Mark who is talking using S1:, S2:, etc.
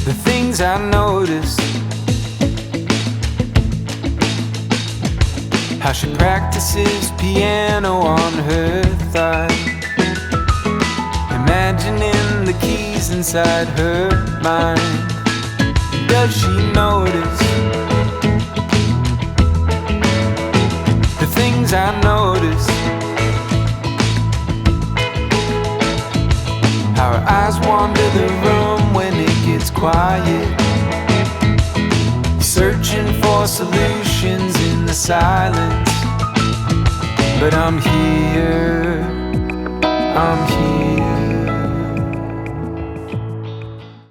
S1: the things I notice, how she practices piano on her thigh, imagining the keys inside her mind. Does she notice the things I notice? How her eyes wander the room when it gets quiet, searching for solutions in the silence. But I'm here, I'm here.